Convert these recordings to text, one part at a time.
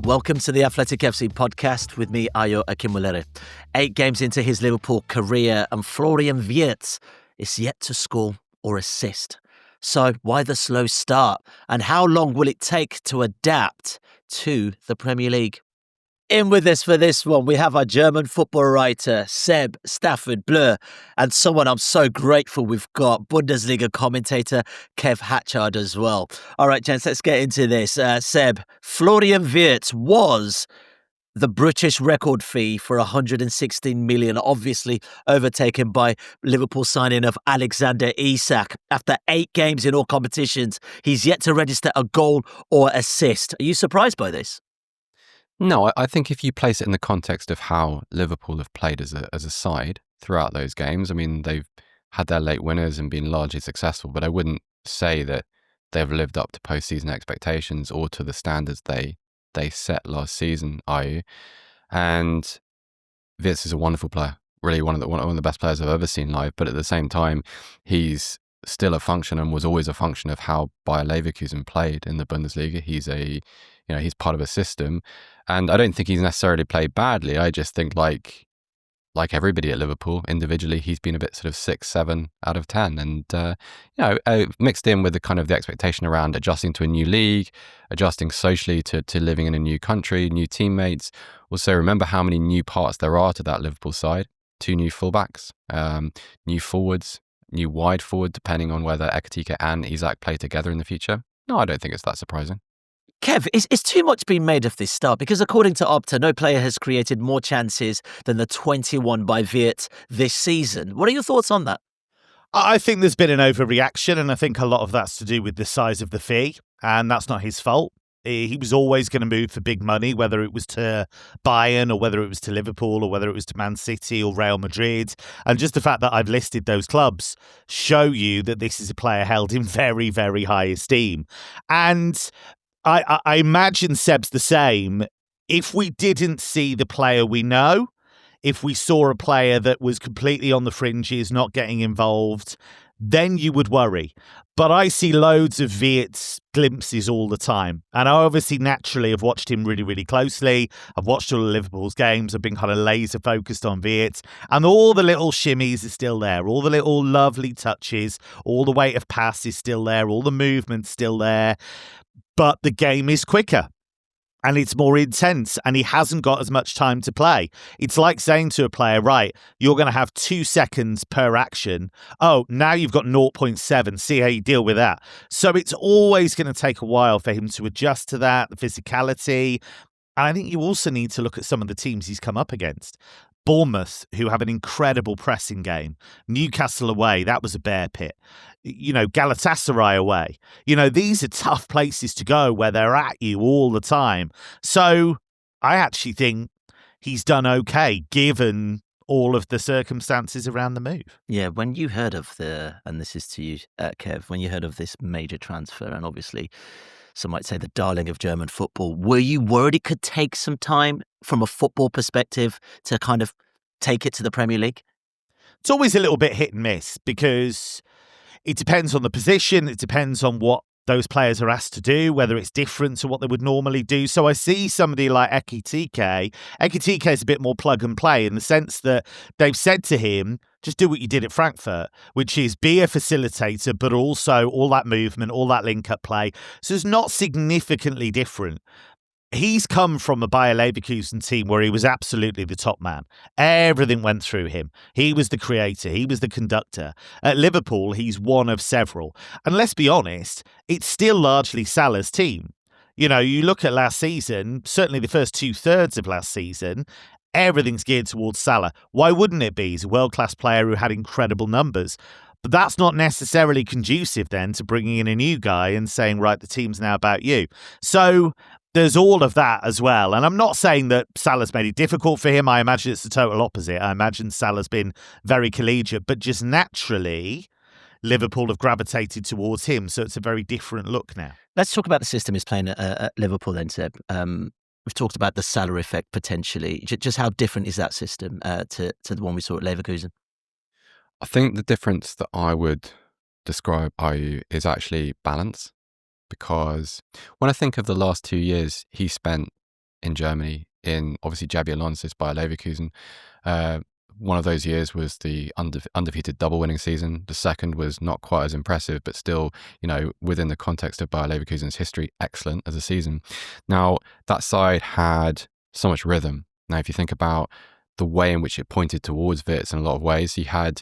Welcome to the Athletic FC podcast with me, Ayo Akinwolere. 8 games into his Liverpool career and Florian Wirtz is yet to score or assist. So why the slow start? And how long will it take to adapt to the Premier League? In with us for this one, we have our German football writer, Seb Stafford-Bloor, and someone I'm so grateful we've got, Bundesliga commentator Kev Hatchard as well. All right, gents, let's get into this. Seb, Florian Wirtz was the British record fee for 116 million, obviously overtaken by Liverpool signing of Alexander Isak. After 8 games in all competitions, he's yet to register a goal or assist. Are you surprised by this? No, I think if you place it in the context of how Liverpool have played as a side throughout those games, I mean, they've had their late winners and been largely successful, but I wouldn't say that they've lived up to postseason expectations or to the standards they set last season, i.e. And Wirtz is a wonderful player, really one of the best players I've ever seen live, but at the same time, he's still a function and was always a function of how Bayer Leverkusen played in the Bundesliga. He's part of a system, and I don't think he's necessarily played badly. I just think like everybody at Liverpool individually, he's been a bit sort of 6, 7 out of 10, and mixed in with the expectation around adjusting to a new league, adjusting socially to living in a new country, new teammates. Also, remember how many new parts there are to that Liverpool side: 2 new fullbacks, new forwards, new wide forward, depending on whether Ekitike and Isak play together in the future. No, I don't think it's that surprising. Kev, is too much being made of this start? Because according to Opta, no player has created more chances than the 21 by Wirtz this season. What are your thoughts on that? I think there's been an overreaction, and I think a lot of that's to do with the size of the fee, and that's not his fault. He was always going to move for big money, whether it was to Bayern or whether it was to Liverpool or whether it was to Man City or Real Madrid. And just the fact that I've listed those clubs show you that this is a player held in very, very high esteem. And I imagine Seb's the same. If we didn't see the player we know, if we saw a player that was completely on the fringes, not getting involved, then you would worry. But I see loads of Wirtz glimpses all the time. And I obviously naturally have watched him really, really closely. I've watched all of Liverpool's games. I've been kind of laser focused on Wirtz. And all the little shimmies are still there. All the little lovely touches. All the weight of pass is still there. All the movement's still there. But the game is quicker. And it's more intense, and he hasn't got as much time to play. It's like saying to a player, right, you're going to have 2 seconds per action. Oh, now you've got 0.7. See how you deal with that. So it's always going to take a while for him to adjust to that, the physicality. And I think you also need to look at some of the teams he's come up against. Bournemouth, who have an incredible pressing game. Newcastle away, that was a bear pit. Galatasaray away. These are tough places to go where they're at you all the time. So I actually think he's done okay, given all of the circumstances around the move. Yeah, when you heard of and this is to you, Kev, when you heard of this major transfer, and obviously some might say the darling of German football, were you worried it could take some time from a football perspective to kind of take it to the Premier League? It's always a little bit hit and miss because it depends on the position. It depends on what those players are asked to do, whether it's different to what they would normally do. So I see somebody like Ekitike. Ekitike is a bit more plug and play in the sense that they've said to him, just do what you did at Frankfurt, which is be a facilitator, but also all that movement, all that link-up play. So it's not significantly different. He's come from a Bayer Leverkusen team where he was absolutely the top man. Everything went through him. He was the creator. He was the conductor. At Liverpool, he's one of several. And let's be honest, it's still largely Salah's team. You look at last season, certainly the first 2/3 of last season, everything's geared towards Salah. Why wouldn't it be? He's a world-class player who had incredible numbers. But that's not necessarily conducive then to bringing in a new guy and saying, right, the team's now about you. So there's all of that as well. And I'm not saying that Salah's made it difficult for him. I imagine it's the total opposite. I imagine Salah's been very collegiate, but just naturally, Liverpool have gravitated towards him. So it's a very different look now. Let's talk about the system he's playing at Liverpool then, Seb. We've talked about the Salah effect potentially. Just how different is that system to the one we saw at Leverkusen? I think the difference that I would describe Ayo is actually balance. Because when I think of the last 2 years, he spent in Germany in obviously Xabi Alonso's Bayer Leverkusen. One of those years was the undefeated double winning season. The second was not quite as impressive, but still, within the context of Bayer Leverkusen's history, excellent as a season. Now, that side had so much rhythm. Now, if you think about the way in which it pointed towards Wirtz in a lot of ways, he had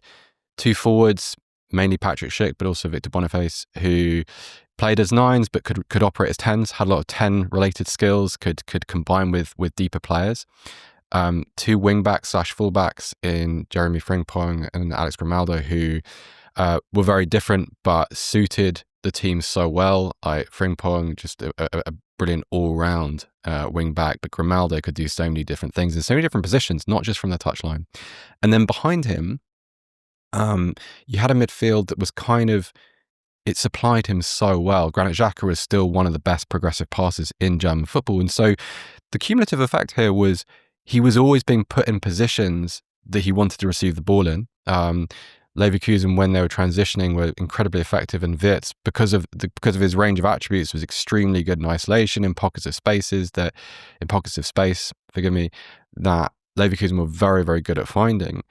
two forwards, mainly Patrick Schick, but also Victor Boniface, who played as nines, but could operate as tens, had a lot of 10-related skills, could combine with deeper players. Two wing-backs / full-backs in Jeremy Frimpong and Alex Grimaldo, who were very different but suited the team so well. Frimpong, just a brilliant all-round wing-back, but Grimaldo could do so many different things in so many different positions, not just from the touchline. And then behind him, you had a midfield that was it supplied him so well. Granit Xhaka was still one of the best progressive passers in German football. And so the cumulative effect here was he was always being put in positions that he wanted to receive the ball in. Leverkusen, when they were transitioning, were incredibly effective, and Wirtz, because of his range of attributes, was extremely good in isolation, in pockets of space, that Leverkusen were very, very good at finding.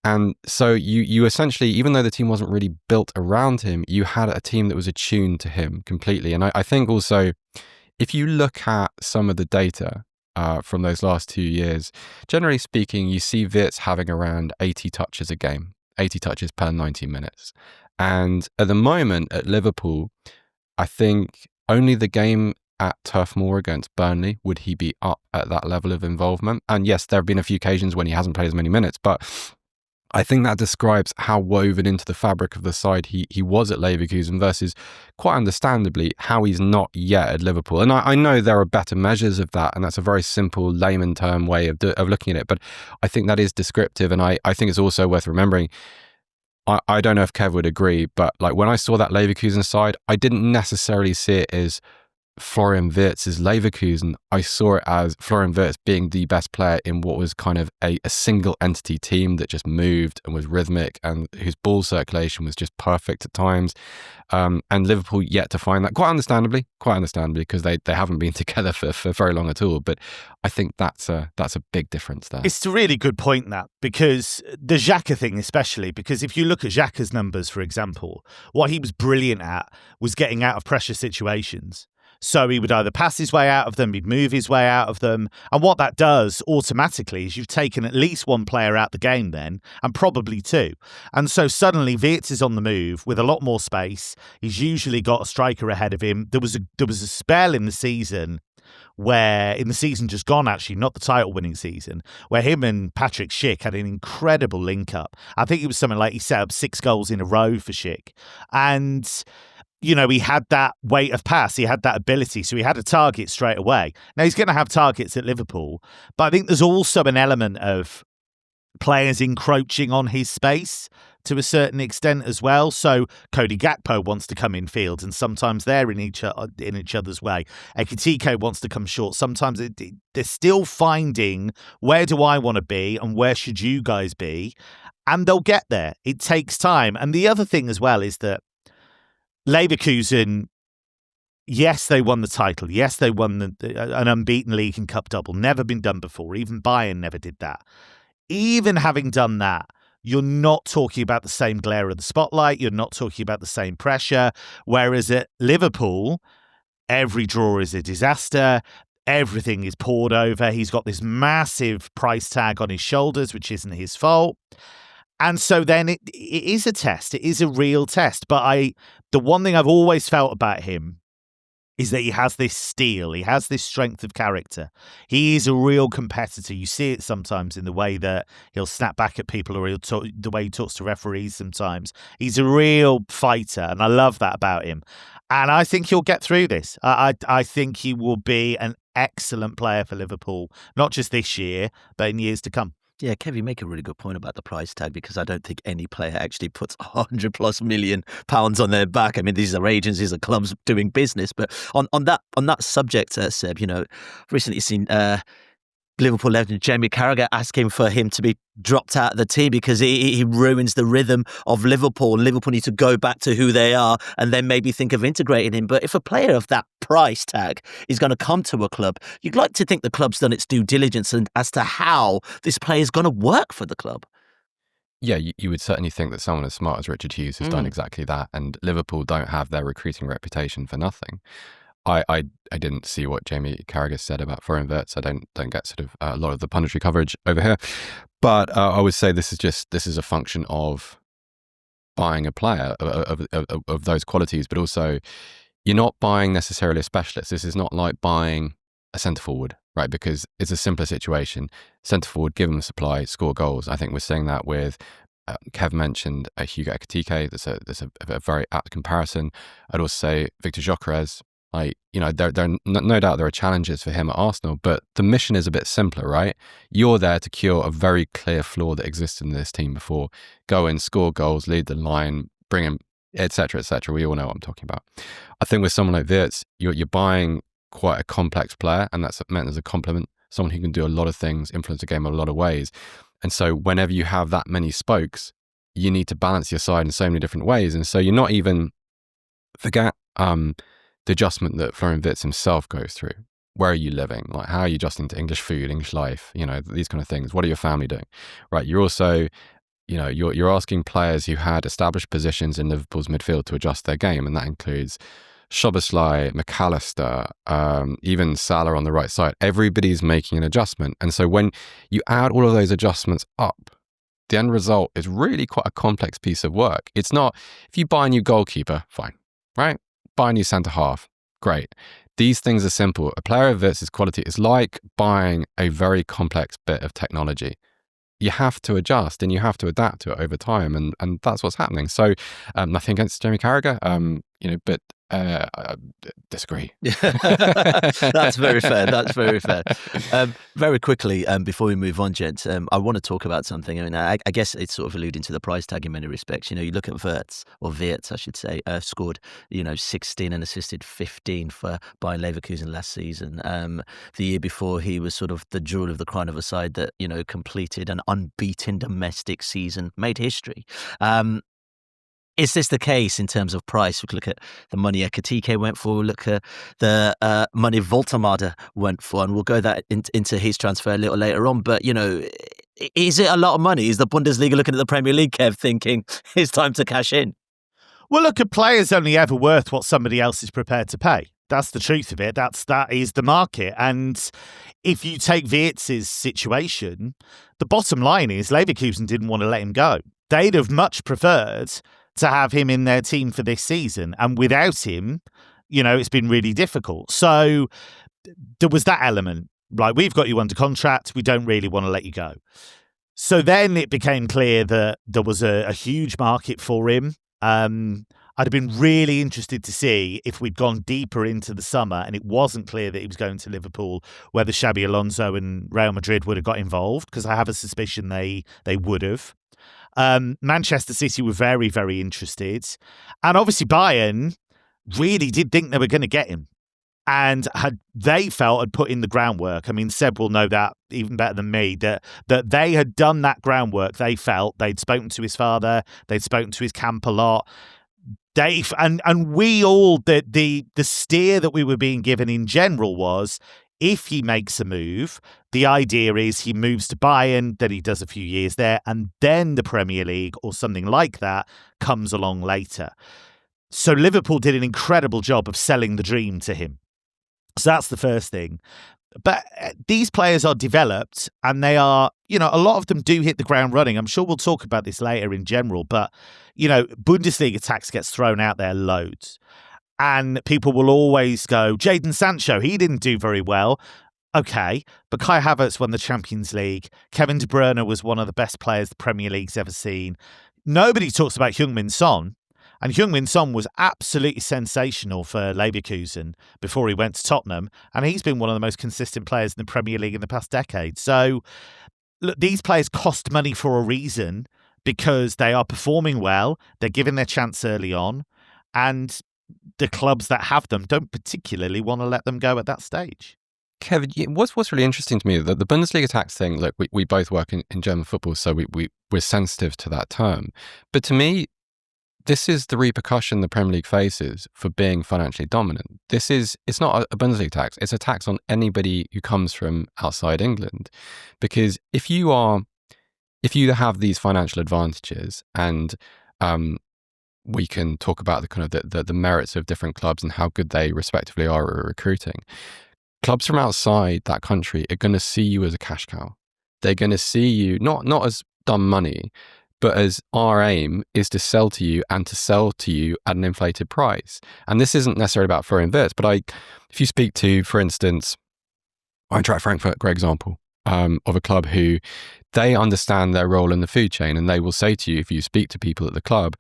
And so you essentially, even though the team wasn't really built around him, you had a team that was attuned to him completely. And I think also, if you look at some of the data from those last 2 years, generally speaking, you see Wirtz having around 80 touches a game, 80 touches per 90 minutes. And at the moment at Liverpool, I think only the game at Turf Moor against Burnley would he be up at that level of involvement. And yes, there have been a few occasions when he hasn't played as many minutes, but I think that describes how woven into the fabric of the side he was at Leverkusen versus, quite understandably, how he's not yet at Liverpool. And I know there are better measures of that, and that's a very simple layman term way of looking at it, but I think that is descriptive, and I think it's also worth remembering. I don't know if Kev would agree, but when I saw that Leverkusen side, I didn't necessarily see it as Florian Wirtz's Leverkusen. I saw it as Florian Wirtz being the best player in what was kind of a single entity team that just moved and was rhythmic and whose ball circulation was just perfect at times. And Liverpool yet to find that, quite understandably, because they haven't been together for very long at all. But I think that's a big difference there. It's a really good point, that, because the Xhaka thing especially, because if you look at Xhaka's numbers, for example, what he was brilliant at was getting out of pressure situations. So he would either pass his way out of them, he'd move his way out of them. And what that does automatically is you've taken at least one player out the game then, and probably two. And so suddenly Wirtz is on the move with a lot more space. He's usually got a striker ahead of him. There was a spell in the season just gone, actually, not the title-winning season, where him and Patrick Schick had an incredible link-up. I think it was something like he set up 6 goals in a row for Schick. And he had that weight of pass. He had that ability. So he had a target straight away. Now, he's going to have targets at Liverpool, but I think there's also an element of players encroaching on his space to a certain extent as well. So Cody Gakpo wants to come in field, and sometimes they're in each other's way. Ekitike wants to come short. Sometimes they're still finding, where do I want to be and where should you guys be? And they'll get there. It takes time. And the other thing as well is that Leverkusen, yes, they won the title. Yes, they won an unbeaten league and cup double. Never been done before. Even Bayern never did that. Even having done that, you're not talking about the same glare of the spotlight. You're not talking about the same pressure. Whereas at Liverpool, every draw is a disaster. Everything is poured over. He's got this massive price tag on his shoulders, which isn't his fault. And so then it is a test. It is a real test. But the one thing I've always felt about him is that he has this steel. He has this strength of character. He is a real competitor. You see it sometimes in the way that he'll snap back at people, or the way he talks to referees sometimes. He's a real fighter, and I love that about him. And I think he'll get through this. I think he will be an excellent player for Liverpool, not just this year, but in years to come. Yeah, Kev, you make a really good point about the price tag, because I don't think any player actually puts £100+ million on their back. I mean, these are agents, these are clubs doing business. But on that subject, Seb, recently seen Liverpool legend Jamie Carragher asking for him to be dropped out of the team because he ruins the rhythm of Liverpool. Liverpool need to go back to who they are and then maybe think of integrating him. But if a player of that price tag is going to come to a club, you'd like to think the club's done its due diligence and as to how this player is going to work for the club. Yeah, you would certainly think that someone as smart as Richard Hughes has done exactly that, and Liverpool don't have their recruiting reputation for nothing. I didn't see what Jamie Carragher said about Florian Wirtz. I don't get sort of a lot of the punditry coverage over here, but I would say this is a function of buying a player of those qualities, but also you're not buying necessarily a specialist. This is not like buying a centre forward, right? Because it's a simpler situation. Centre forward, give them supply, score goals. I think we're seeing that with Kev mentioned Hugo Ekitike. There's a very apt comparison. I'd also say Victor Gyökeres. No doubt there are challenges for him at Arsenal, but the mission is a bit simpler, right? You're there to cure a very clear flaw that existed in this team before. Go in, score goals, lead the line, bring him, etc., etc. We all know what I'm talking about. I think with someone like Wirtz, you're buying quite a complex player, and that's meant as a compliment. Someone who can do a lot of things, influence the game in a lot of ways. And so whenever you have that many spokes, you need to balance your side in so many different ways. And so you're not even, forget the adjustment that Florian Wirtz himself goes through. Where are you living? Like, how are you adjusting to English food, English life? These kind of things. What are your family doing? Right. You're also, you're asking players who had established positions in Liverpool's midfield to adjust their game. And that includes Szoboszlai, McAllister, even Salah on the right side. Everybody's making an adjustment. And so when you add all of those adjustments up, the end result is really quite a complex piece of work. It's not, if you buy a new goalkeeper, fine, right? Buy a new centre half, great. These things are simple. A player of Wirtz's quality is like buying a very complex bit of technology. You have to adjust and you have to adapt to it over time, and that's what's happening. So nothing against Jamie Carragher, but I disagree. That's very fair. That's very fair. Very quickly, before we move on, gents, I want to talk about something. I mean, I guess it's sort of alluding to the price tag in many respects. You look at Wirtz, I should say, scored, 16 and assisted 15 for Bayern Leverkusen last season. The year before, he was sort of the jewel of the crown of a side that, completed an unbeaten domestic season, made history. Is this the case in terms of price? We could look at the money Ekitike went for. We'll look at the money Woltemade went for, and we'll go into his transfer a little later on. But, is it a lot of money? Is the Bundesliga looking at the Premier League, Kev, thinking it's time to cash in? Well, look, a player's only ever worth what somebody else is prepared to pay. That's the truth of it. That is the market. And if you take Wirtz's situation, the bottom line is Leverkusen didn't want to let him go. They'd have much preferred to have him in their team for this season. And without him, it's been really difficult. So there was that element. Like, we've got you under contract. We don't really want to let you go. So then it became clear that there was a huge market for him. I'd have been really interested to see if we'd gone deeper into the summer and it wasn't clear that he was going to Liverpool, whether Xabi Alonso and Real Madrid would have got involved, because I have a suspicion they would have. Manchester City were very, very interested. And obviously Bayern really did think they were going to get him. And had put in the groundwork. I mean, Seb will know that even better than me, that they had done that groundwork. They felt they'd spoken to his father, they'd spoken to his camp a lot. And we all, the steer that we were being given in general was, if he makes a move, the idea is he moves to Bayern, then he does a few years there, and then the Premier League or something like that comes along later. So Liverpool did an incredible job of selling the dream to him. So that's the first thing. But these players are developed and they are, a lot of them do hit the ground running. I'm sure we'll talk about this later in general, but, Bundesliga tax gets thrown out there loads. And people will always go, Jadon Sancho, he didn't do very well. Okay, but Kai Havertz won the Champions League. Kevin De Bruyne was one of the best players the Premier League's ever seen. Nobody talks about Heung-min Son. And Heung-min Son was absolutely sensational for Leverkusen before he went to Tottenham. And he's been one of the most consistent players in the Premier League in the past decade. So, look, these players cost money for a reason, because they are performing well. They're given their chance early on. And the clubs that have them don't particularly want to let them go at that stage. Kevin, what's really interesting to me, that the Bundesliga tax thing, look, we both work in German football, so we're sensitive to that term. But to me, this is the repercussion the Premier League faces for being financially dominant. It's not a Bundesliga tax. It's a tax on anybody who comes from outside England. Because if you have these financial advantages, and we can talk about the kind of the merits of different clubs and how good they respectively are at recruiting. Clubs from outside that country are going to see you as a cash cow. They're going to see you not as dumb money, but as our aim is to sell to you and to sell to you at an inflated price. And this isn't necessarily about Florian Wirtz, but if you speak to, for instance, Eintracht Frankfurt, great example, of a club who they understand their role in the food chain, and they will say to you, if you speak to people at the club,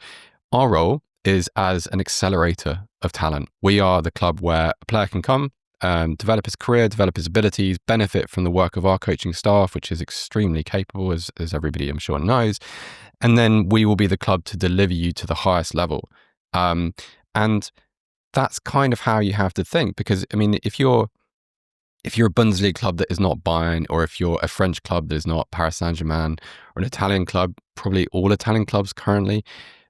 our role is as an accelerator of talent. We are the club where a player can come, develop his career, develop his abilities, benefit from the work of our coaching staff, which is extremely capable, as everybody I'm sure knows. And then we will be the club to deliver you to the highest level. And that's kind of how you have to think, because, I mean, if you're a Bundesliga club that is not Bayern, or if you're a French club that is not Paris Saint-Germain, or an Italian club, probably all Italian clubs currently,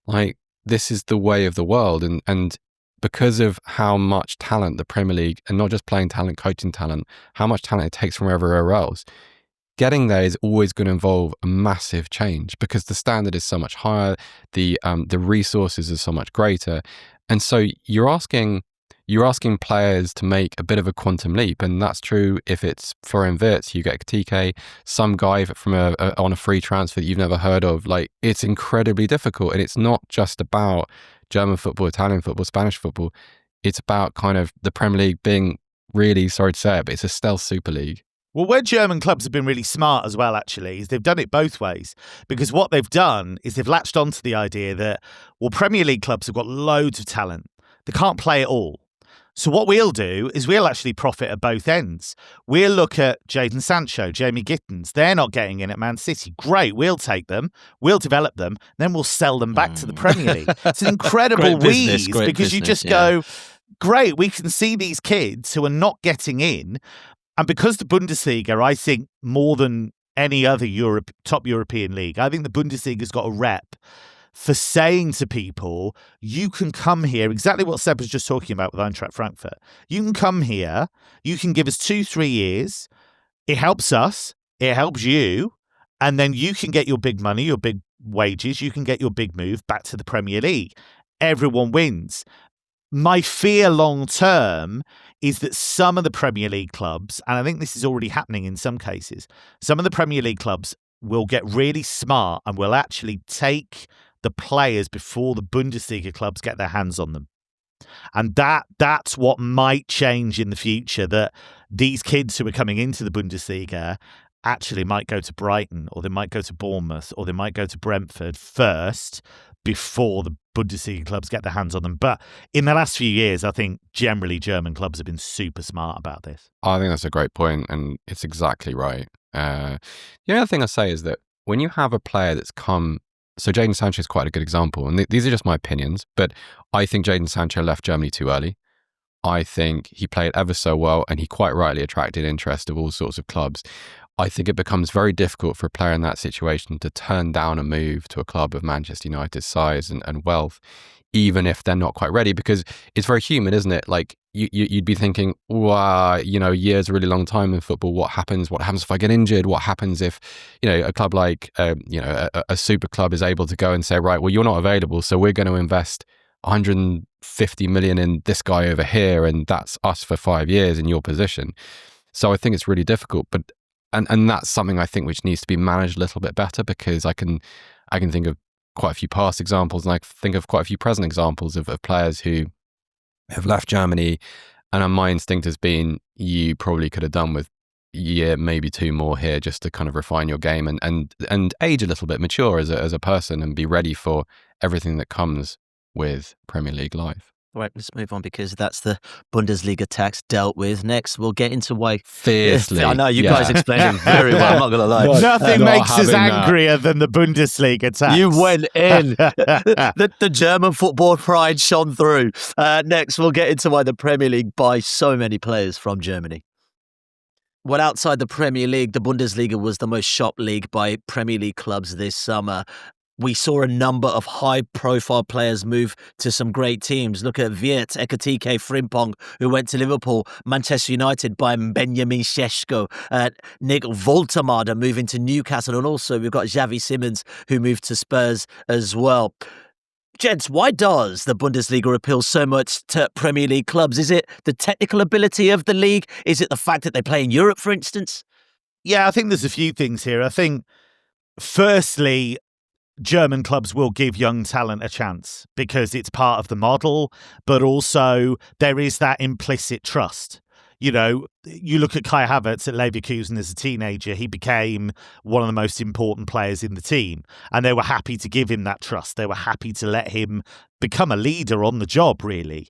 like, this is the way of the world. And because of how much talent the Premier League, and not just playing talent, coaching talent, how much talent it takes from everywhere else, getting there is always going to involve a massive change, because the standard is so much higher, the resources are so much greater. And so you're asking players to make a bit of a quantum leap, and that's true if it's Florian Wirtz, you get TK, some guy from on a free transfer that you've never heard of. Like, it's incredibly difficult, and it's not just about German football, Italian football, Spanish football. It's about kind of the Premier League being really, sorry to say it, but it's a stealth Super League. Well, where German clubs have been really smart as well, actually, is they've done it both ways. Because what they've done is they've latched onto the idea that, well, Premier League clubs have got loads of talent. They can't play it all. So what we'll do is we'll actually profit at both ends. We'll look at Jadon Sancho, Jamie Gittins. They're not getting in at Man City. Great, we'll take them, we'll develop them, then we'll sell them back to the Premier League. It's an incredible wheeze, because you just go, great, we can see these kids who are not getting in. And because the Bundesliga, I think, more than any other top European league, I think the Bundesliga's got a rep for saying to people, you can come here, exactly what Seb was just talking about with Eintracht Frankfurt. You can come here, you can give us 2-3 years, it helps us, it helps you, and then you can get your big money, your big wages, you can get your big move back to the Premier League. Everyone wins. My fear long term is that some of the Premier League clubs, and I think this is already happening in some cases, some of the Premier League clubs will get really smart and will actually take the players before the Bundesliga clubs get their hands on them. And that's what might change in the future, that these kids who are coming into the Bundesliga actually might go to Brighton, or they might go to Bournemouth, or they might go to Brentford first before the Bundesliga clubs get their hands on them. But in the last few years, I think generally German clubs have been super smart about this. I think that's a great point, and it's exactly right. The other thing I say is that when you have a player that's come, so Jadon Sancho is quite a good example, and these are just my opinions, but I think Jadon Sancho left Germany too early. I think he played ever so well, and he quite rightly attracted interest of all sorts of clubs. I think it becomes very difficult for a player in that situation to turn down a move to a club of Manchester United's size and wealth, even if they're not quite ready, because it's very human, isn't it? Like, you'd be thinking, wow, a year's a really long time in football. What happens if I get injured? What happens if, a club like, a super club is able to go and say, right, well, you're not available, so we're going to invest 150 million in this guy over here, and that's us for 5 years in your position. So I think it's really difficult, but and that's something I think which needs to be managed a little bit better, because I can think of quite a few past examples, and I think of quite a few present examples of players who have left Germany, and my instinct has been, you probably could have done with a year, maybe 2 more here, just to kind of refine your game and age a little bit, mature as a person, and be ready for everything that comes with Premier League life. All right, let's move on, because that's the Bundesliga tax dealt with. Next, we'll get into why... Fiercely. I know, you guys explained it very well, I'm not going to lie. Nothing makes us angrier than the Bundesliga tax. You went in. The German football pride shone through. Next, we'll get into why the Premier League buys so many players from Germany. Well, outside the Premier League, the Bundesliga was the most shopped league by Premier League clubs this summer. we saw a number of high-profile players move to some great teams. Look at Wirtz, Ekatike, Frimpong, who went to Liverpool, Manchester United by Benjamin Šeško, Nick Woltemade moving to Newcastle, and also we've got Xavi Simons, who moved to Spurs as well. Gents, why does the Bundesliga appeal so much to Premier League clubs? Is it the technical ability of the league? Is it the fact that they play in Europe, for instance? Yeah, I think there's a few things here. I think, firstly, German clubs will give young talent a chance because it's part of the model, but also there is that implicit trust. You know, you look at Kai Havertz at Leverkusen as a teenager, he became one of the most important players in the team, and they were happy to give him that trust. They were happy to let him become a leader on the job, really.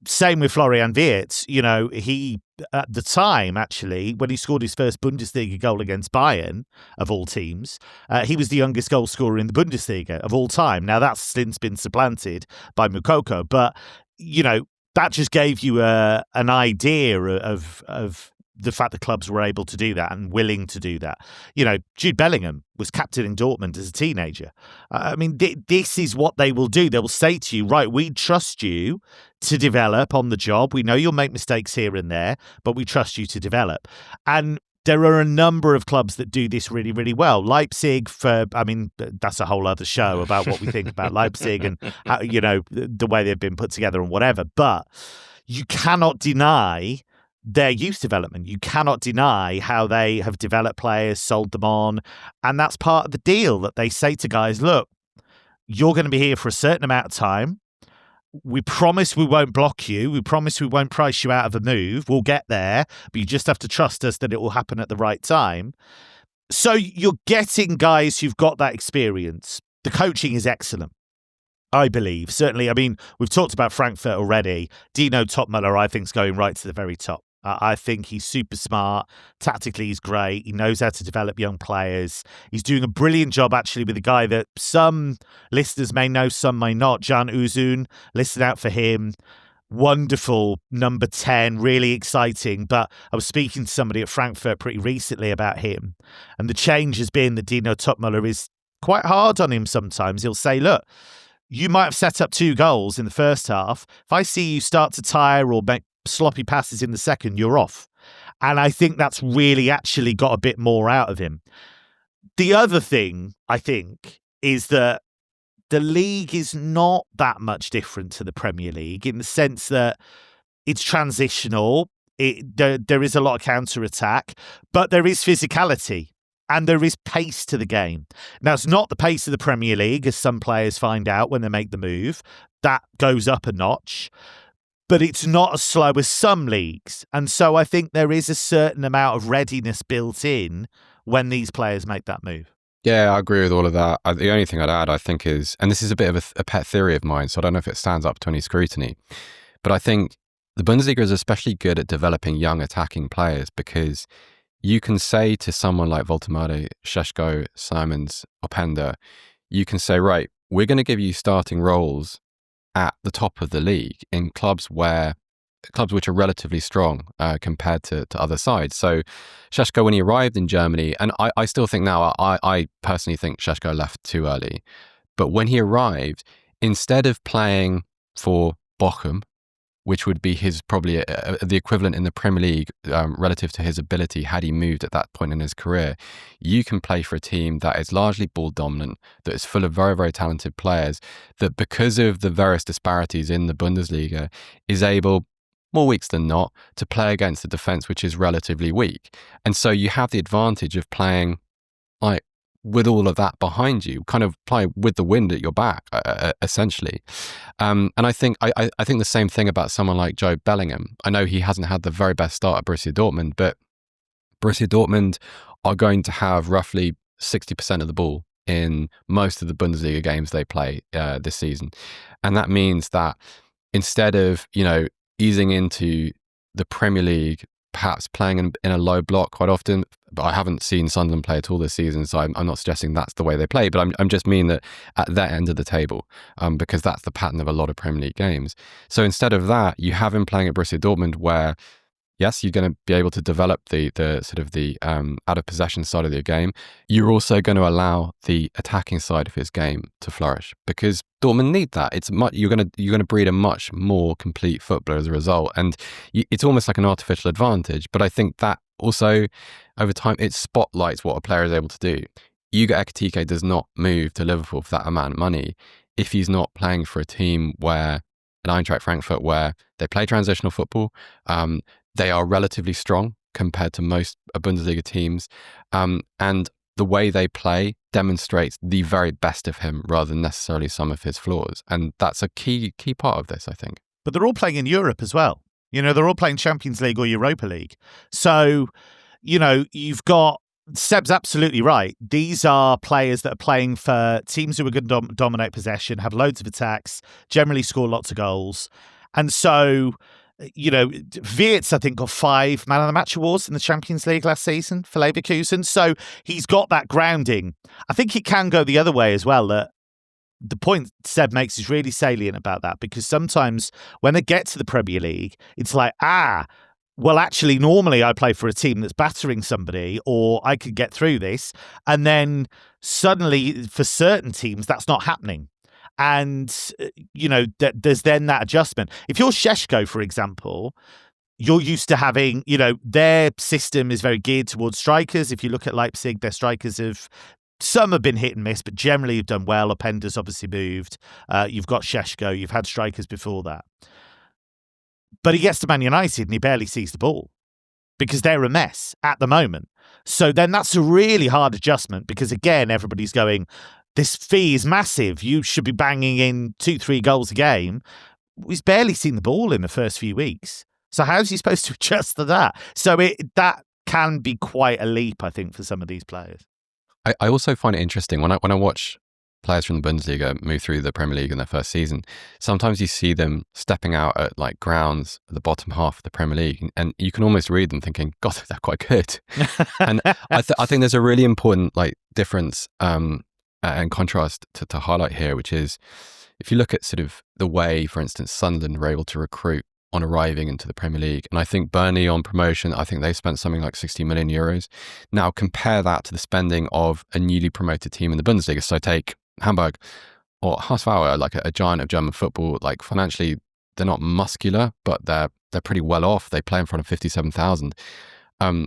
Same with Florian Wirtz. You know, he, at the time, actually, when he scored his first Bundesliga goal against Bayern, of all teams, he was the youngest goal scorer in the Bundesliga of all time. Now, that's since been supplanted by Moukoko, but, you know, that just gave you an idea of the fact that clubs were able to do that and willing to do that. You know, Jude Bellingham was captain in Dortmund as a teenager. I mean, this is what they will do. They will say to you, right, we trust you to develop on the job. We know you'll make mistakes here and there, but we trust you to develop. And there are a number of clubs that do this really, really well. Leipzig, that's a whole other show about what we think about Leipzig and how, you know, the way they've been put together and whatever. But you cannot deny their youth development. You cannot deny how they have developed players, sold them on. And that's part of the deal, that they say to guys, look, you're going to be here for a certain amount of time. We promise we won't block you. We promise we won't price you out of a move. We'll get there, but you just have to trust us that it will happen at the right time. So you're getting guys who've got that experience. The coaching is excellent, I believe. Certainly, I mean, we've talked about Frankfurt already. Dino Topmüller, I think, is going right to the very top. I think he's super smart. Tactically, he's great. He knows how to develop young players. He's doing a brilliant job, actually, with a guy that some listeners may know, some may not. Can Uzun, listen out for him. Wonderful number 10, really exciting. But I was speaking to somebody at Frankfurt pretty recently about him. And the change has been that Dino Topmüller is quite hard on him sometimes. He'll say, look, you might have set up 2 goals in the first half. If I see you start to tire or make sloppy passes in the second, you're off. And I think that's really actually got a bit more out of him. The other thing, I think, is that the league is not that much different to the Premier League in the sense that it's transitional. There is a lot of counter-attack, but there is physicality and there is pace to the game. Now, it's not the pace of the Premier League, as some players find out when they make the move. That goes up a notch. But it's not as slow as some leagues. And so I think there is a certain amount of readiness built in when these players make that move. Yeah, I agree with all of that. The only thing I'd add, I think, is, and this is a bit of a pet theory of mine, so I don't know if it stands up to any scrutiny, but I think the Bundesliga is especially good at developing young attacking players, because you can say to someone like Woltemade, Šeško, Simons, Openda, you can say, right, we're going to give you starting roles at the top of the league in clubs which are relatively strong compared to other sides. So Šeško, when he arrived in Germany, and I still think now, I personally think Šeško left too early, but when he arrived, instead of playing for Bochum, which would be his probably the equivalent in the Premier League relative to his ability had he moved at that point in his career, you can play for a team that is largely ball dominant, that is full of very, very talented players, that because of the various disparities in the Bundesliga is able, more weeks than not, to play against a defence which is relatively weak. And so you have the advantage of playing like with all of that behind you, kind of play with the wind at your back, essentially. And I think the same thing about someone like Jude Bellingham. I know he hasn't had the very best start at Borussia Dortmund, but Borussia Dortmund are going to have roughly 60% of the ball in most of the Bundesliga games they play this season. And that means that instead of, easing into the Premier League, perhaps playing in a low block quite often, but I haven't seen Sunderland play at all this season, so I'm not suggesting that's the way they play, but I'm just mean that at that end of the table, because that's the pattern of a lot of Premier League games. So instead of that, you have him playing at Borussia Dortmund, where yes, you're going to be able to develop the sort of the out of possession side of your game. You're also going to allow the attacking side of his game to flourish, because Dortmund need that. You're going to breed a much more complete footballer as a result, and it's almost like an artificial advantage. But I think that also over time it spotlights what a player is able to do. Ugo Ekitike does not move to Liverpool for that amount of money if he's not playing for a team where, at Eintracht Frankfurt, where they play transitional football. They are relatively strong compared to most Bundesliga teams. And the way they play demonstrates the very best of him rather than necessarily some of his flaws. And that's a key part of this, I think. But they're all playing in Europe as well. They're all playing Champions League or Europa League. So, you've got, Seb's absolutely right. These are players that are playing for teams who are going to dominate possession, have loads of attacks, generally score lots of goals. And so, Wirtz, I think, got 5 Man of the Match awards in the Champions League last season for Leverkusen. So he's got that grounding. I think it can go the other way as well. That the point Seb makes is really salient about that, because sometimes when they get to the Premier League, it's like, well, actually, normally I play for a team that's battering somebody, or I could get through this. And then suddenly, for certain teams, that's not happening. And, there's then that adjustment. If you're Šeško, for example, you're used to having, their system is very geared towards strikers. If you look at Leipzig, their strikers some have been hit and miss, but generally have done well. Openda's obviously moved. You've got Šeško. You've had strikers before that. But he gets to Man United and he barely sees the ball because they're a mess at the moment. So then that's a really hard adjustment, because, again, everybody's going, this fee is massive. You should be banging in 2-3 goals a game. He's barely seen the ball in the first few weeks. So how's he supposed to adjust to that? So that can be quite a leap, I think, for some of these players. I also find it interesting when I watch players from the Bundesliga move through the Premier League in their first season. Sometimes you see them stepping out at like grounds at the bottom half of the Premier League, and you can almost read them thinking, God, they're quite good. And I think there's a really important difference and contrast to highlight here, which is if you look at sort of the way, for instance, Sunderland were able to recruit on arriving into the Premier League. And I think Burnley on promotion, I think they spent something like 60 million euros. Now compare that to the spending of a newly promoted team in the Bundesliga. So take Hamburg or HSV, like a giant of German football. Like financially, they're not muscular, but they're pretty well off. They play in front of 57,000. I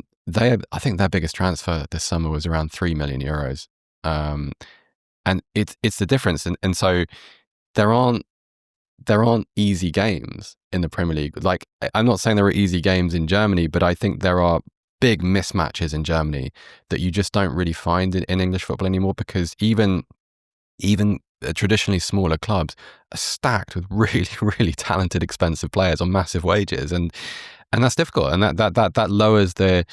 think their biggest transfer this summer was around 3 million euros. And it's the difference. And so there aren't easy games in the Premier League. Like, I'm not saying there are easy games in Germany, but I think there are big mismatches in Germany that you just don't really find in English football anymore, because even traditionally smaller clubs are stacked with really, really talented, expensive players on massive wages. And that's difficult. And that lowers that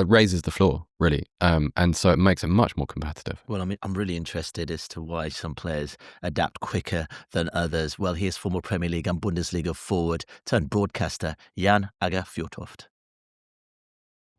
raises the floor, really. And so it makes it much more competitive. Well, I mean, I'm really interested as to why some players adapt quicker than others. Well, here's former Premier League and Bundesliga forward turned broadcaster Jan Aage Fjortoft.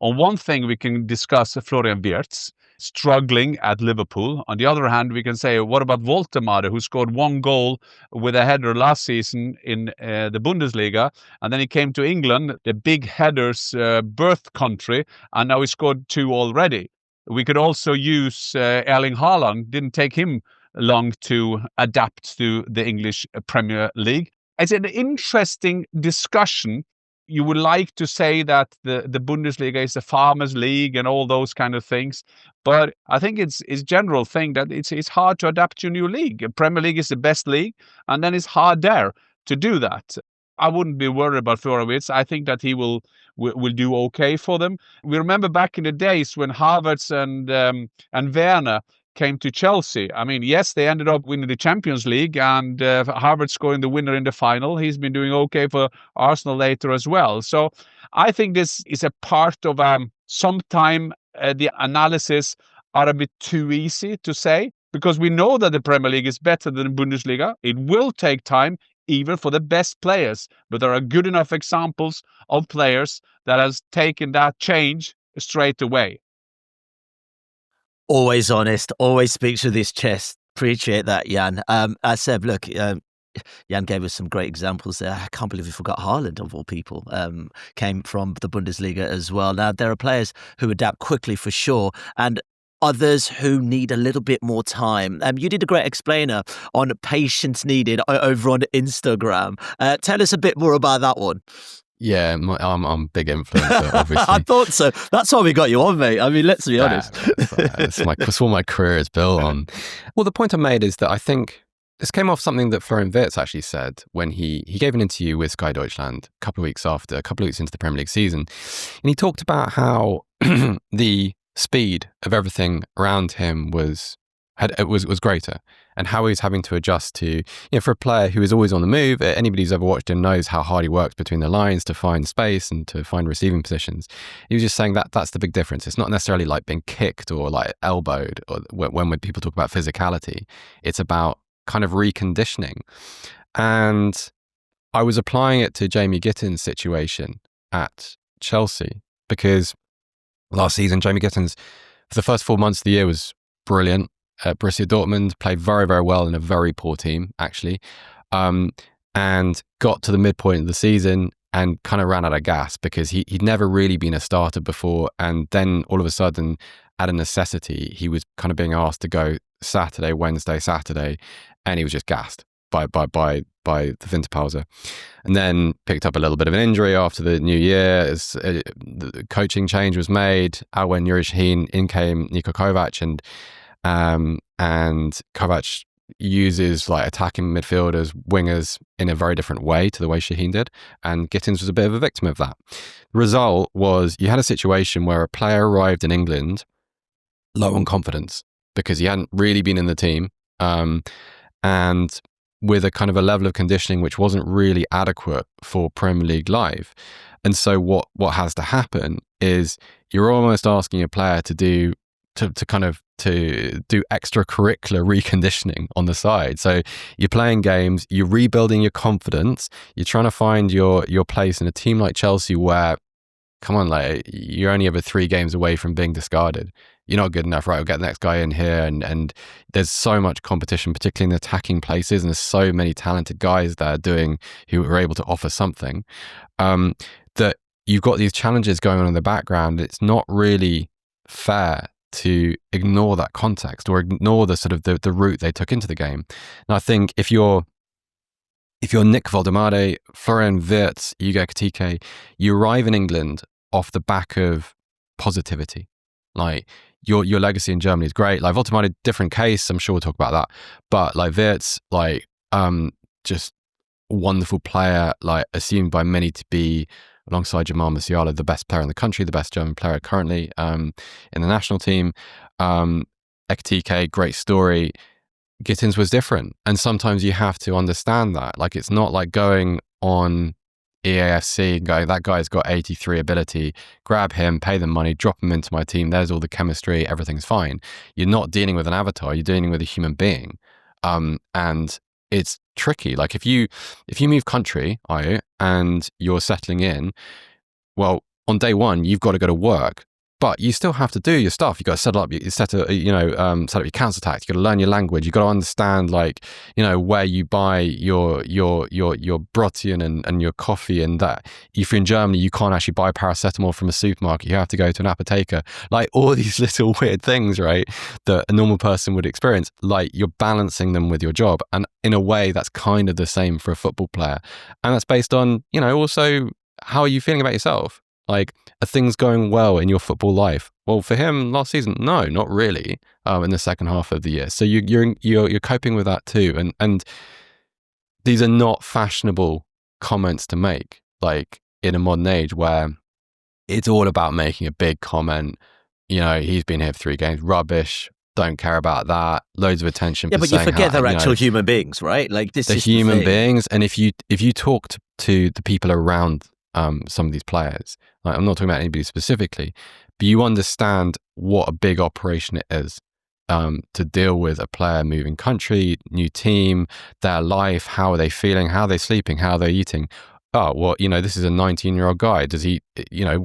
On one thing, we can discuss Florian Wirtz struggling at Liverpool. On the other hand, we can say, what about Woltemade, who scored 1 goal with a header last season in the Bundesliga, and then he came to England, the big headers' birth country, and now he scored 2 already. We could also use Erling Haaland. Didn't take him long to adapt to the English Premier League. It's an interesting discussion. You would like to say that the Bundesliga is a farmers' league and all those kind of things, but I think it's general thing that it's hard to adapt to a new league. Premier League is the best league, and then it's hard there to do that. I wouldn't be worried about Florian Wirtz. I think that he will do okay for them. We remember back in the days when Havertz and Werner came to Chelsea. I mean, yes, they ended up winning the Champions League, and Havertz scoring the winner in the final. He's been doing okay for Arsenal later as well. So I think this is a part of sometime the analysis are a bit too easy to say, because we know that the Premier League is better than the Bundesliga. It will take time, even for the best players, but there are good enough examples of players that has taken that change straight away. Always honest, always speaks with his chest. Appreciate that, Jan. Seb, look, Jan gave us some great examples there. I can't believe we forgot Haaland, of all people, came from the Bundesliga as well. Now, there are players who adapt quickly for sure, and others who need a little bit more time. You did a great explainer on patience needed over on Instagram. Tell us a bit more about that one. Yeah, I'm a big influencer, obviously. I thought so. That's why we got you on, mate. I mean, let's be honest. That's what my career is built on. Well, the point I made is that I think this came off something that Florian Wirtz actually said when he gave an interview with Sky Deutschland a couple of weeks into the Premier League season. And he talked about how the speed of everything around him was greater, and how he was having to adjust to, for a player who is always on the move. Anybody who's ever watched him knows how hard he works between the lines to find space and to find receiving positions. He was just saying that that's the big difference. It's not necessarily like being kicked or like elbowed, or when people talk about physicality, it's about kind of reconditioning. And I was applying it to Jamie Gittins' situation at Chelsea, because last season, Jamie Gittins, for the first 4 months of the year, was brilliant. Borussia Dortmund played very, very well in a very poor team, actually, and got to the midpoint of the season and kind of ran out of gas because he'd never really been a starter before. And then all of a sudden, out of necessity, he was kind of being asked to go Wednesday, Saturday, and he was just gassed by the Winterpause. And then picked up a little bit of an injury after the new year. As the coaching change was made, out went Nuri Sahin, in came Niko Kovac, and Kovac uses like attacking midfielders, wingers in a very different way to the way Sahin did, and Gittins was a bit of a victim of that. The result was you had a situation where a player arrived in England low on confidence because he hadn't really been in the team, and with a kind of a level of conditioning which wasn't really adequate for Premier League life. And so what has to happen is you're almost asking a player to do extracurricular reconditioning on the side. So you're playing games, you're rebuilding your confidence, you're trying to find your place in a team like Chelsea where, come on, like you're only ever 3 games away from being discarded. You're not good enough, right? We'll get the next guy in here, and there's so much competition, particularly in the attacking places, and there's so many talented guys there who are able to offer something, that you've got these challenges going on in the background. It's not really fair to ignore that context or ignore the sort of the route they took into the game. And I think if you're Nick Woltemade, Florian Wirtz, Ayo Akinwolere, you arrive in England off the back of positivity. Like your legacy in Germany is great. Like Woltemade, different case. I'm sure we'll talk about that. But like Wirtz, like just wonderful player, like assumed by many to be, alongside Jamal Musiala, the best player in the country, the best German player currently in the national team. Akinwolere, great story. Gittins was different. And sometimes you have to understand that. Like, it's not like going on EAFC and going, that guy's got 83 ability, grab him, pay them money, drop him into my team, there's all the chemistry, everything's fine. You're not dealing with an avatar, you're dealing with a human being. And it's tricky. Like if you move country, Ayo, and you're settling in, well, on day one, you've got to go to work, but you still have to do your stuff. You've got to set up your council tax. You've got to learn your language. You've got to understand, like, where you buy your Brottian and your coffee, and that if you're in Germany, you can't actually buy paracetamol from a supermarket. You have to go to an apotheker. Like all these little weird things, right, that a normal person would experience. Like you're balancing them with your job. And in a way, that's kind of the same for a football player. And that's based on, also how are you feeling about yourself? Like, are things going well in your football life? Well, for him last season, no, not really. In the second half of the year, so you're coping with that too. And these are not fashionable comments to make, like in a modern age where it's all about making a big comment. He's been here for 3 games, rubbish. Don't care about that. Loads of attention. Yeah, but you forget they're actual human beings, right? Like this is human beings, and if you talk to the people around some of these players, like, I'm not talking about anybody specifically, but you understand what a big operation it is to deal with a player moving country, new team, their life, how are they feeling, how are they sleeping, how are they eating. Oh, well, this is a 19-year-old guy. Does he,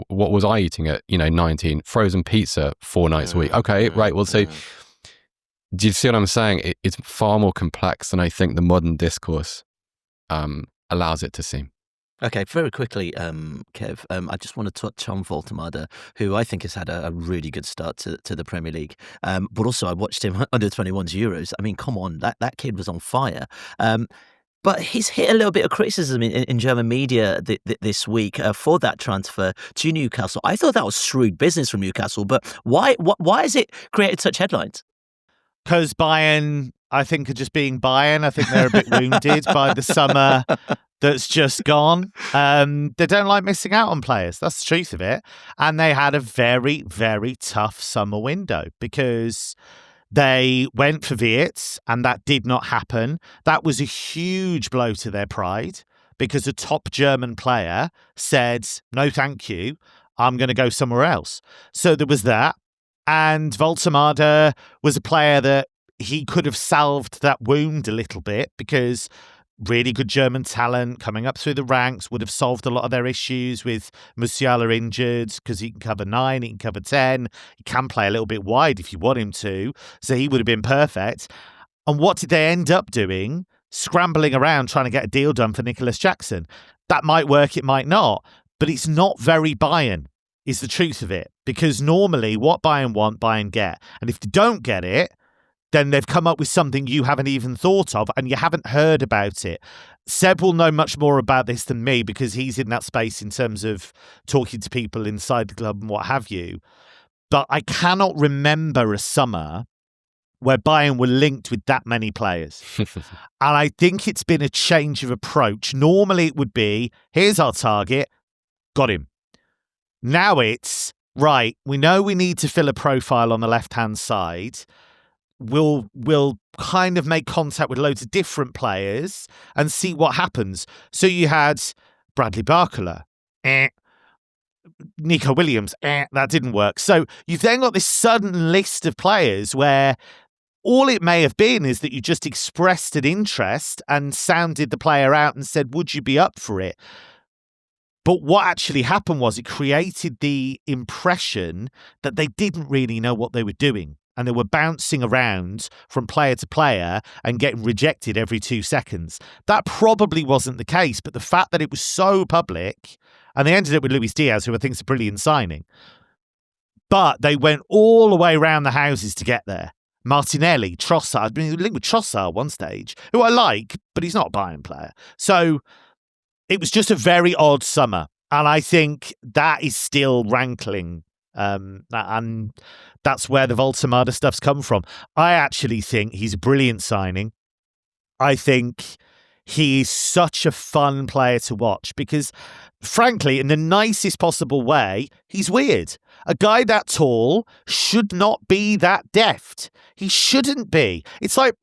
what was I eating at, 19? Frozen pizza 4 nights a week. Okay, right. Well, so do you see what I'm saying? It's far more complex than I think the modern discourse allows it to seem. Okay, very quickly, Kev, I just want to touch on Woltemade, who I think has had a really good start to the Premier League. But also, I watched him under 21s Euros. I mean, come on, that kid was on fire. But he's hit a little bit of criticism in German media this week for that transfer to Newcastle. I thought that was shrewd business from Newcastle, but why has it created such headlines? Because Bayern, I think, are just being Bayern. I think they're a bit wounded by the summer that's just gone. They don't like missing out on players. That's the truth of it. And they had a very, very tough summer window because they went for Wirtz and that did not happen. That was a huge blow to their pride because a top German player said, no, thank you. I'm going to go somewhere else. So there was that. And Woltemade was a player that he could have salved that wound a little bit because really good German talent coming up through the ranks would have solved a lot of their issues with Musiala injured because he can cover 9, he can cover 10, he can play a little bit wide if you want him to, so he would have been perfect. And what did they end up doing? Scrambling around trying to get a deal done for Nicholas Jackson. That might work, it might not, but it's not very Bayern, is the truth of it, because normally what Bayern want, Bayern get. And if they don't get it, then they've come up with something you haven't even thought of and you haven't heard about it. Seb will know much more about this than me because he's in that space in terms of talking to people inside the club and what have you. But I cannot remember a summer where Bayern were linked with that many players. And I think it's been a change of approach. Normally it would be, here's our target, got him. Now it's, right, we know we need to fill a profile on the left-hand side. We'll kind of make contact with loads of different players and see what happens. So you had Bradley Barcola, Nico Williams, that didn't work. So you've then got this sudden list of players where all it may have been is that you just expressed an interest and sounded the player out and said, would you be up for it? But what actually happened was it created the impression that they didn't really know what they were doing. And they were bouncing around from player to player and getting rejected every 2 seconds. That probably wasn't the case, but the fact that it was so public, and they ended up with Luis Diaz, who I think is a brilliant signing, but they went all the way around the houses to get there. Martinelli, Trossard, I mean, linked with Trossard at one stage, who I like, but he's not a Bayern player. So it was just a very odd summer. And I think that is still rankling. And that's where the Woltemade stuff's come from. I actually think he's a brilliant signing. I think he is such a fun player to watch because, frankly, in the nicest possible way, he's weird. A guy that tall should not be that deft. He shouldn't be. It's like,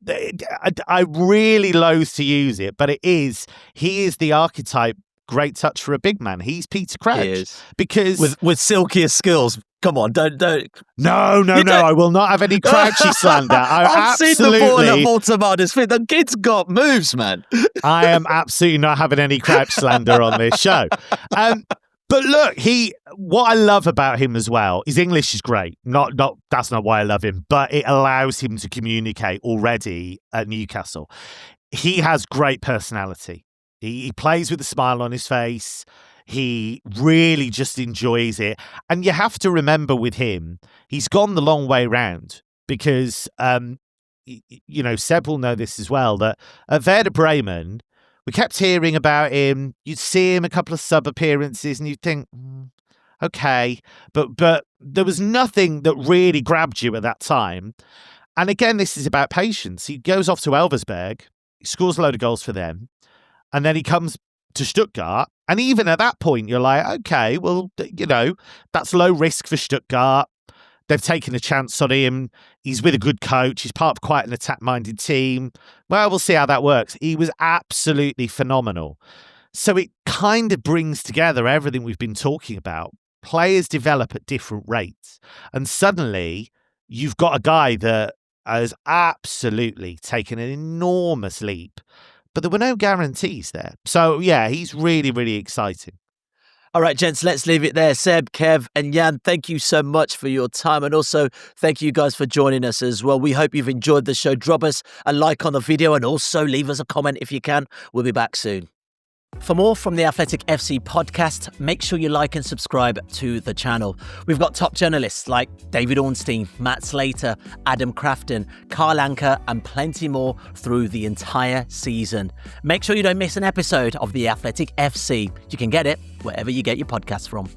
I really loathe to use it, but he is the archetype. Great touch for a big man. He's Peter Crouch. Because with silkier skills. Come on, don't. No. I will not have any Crouchy slander. I've seen the ball at Woltemade's feet. The kid's got moves, man. I am absolutely not having any Crouch slander on this show. But look, what I love about him as well, his English is great. Not that's not why I love him, but it allows him to communicate already at Newcastle. He has great personality. He plays with a smile on his face. He really just enjoys it. And you have to remember with him, he's gone the long way round because, Seb will know this as well, that at Werder Bremen, we kept hearing about him. You'd see him a couple of sub appearances and you'd think, okay, but there was nothing that really grabbed you at that time. And again, this is about patience. He goes off to Elversberg, he scores a load of goals for them. And then he comes to Stuttgart. And even at that point, you're like, okay, well, that's low risk for Stuttgart. They've taken a chance on him. He's with a good coach. He's part of quite an attack-minded team. Well, we'll see how that works. He was absolutely phenomenal. So it kind of brings together everything we've been talking about. Players develop at different rates. And suddenly, you've got a guy that has absolutely taken an enormous leap. But there were no guarantees there. So, yeah, he's really, really exciting. All right, gents, let's leave it there. Seb, Kev and Jan, thank you so much for your time. And also, thank you guys for joining us as well. We hope you've enjoyed the show. Drop us a like on the video and also leave us a comment if you can. We'll be back soon. For more from the Athletic FC podcast, make sure you like and subscribe to the channel. We've got top journalists like David Ornstein, Matt Slater, Adam Crafton, Carl Anker, and plenty more through the entire season. Make sure you don't miss an episode of the Athletic FC. You can get it wherever you get your podcasts from.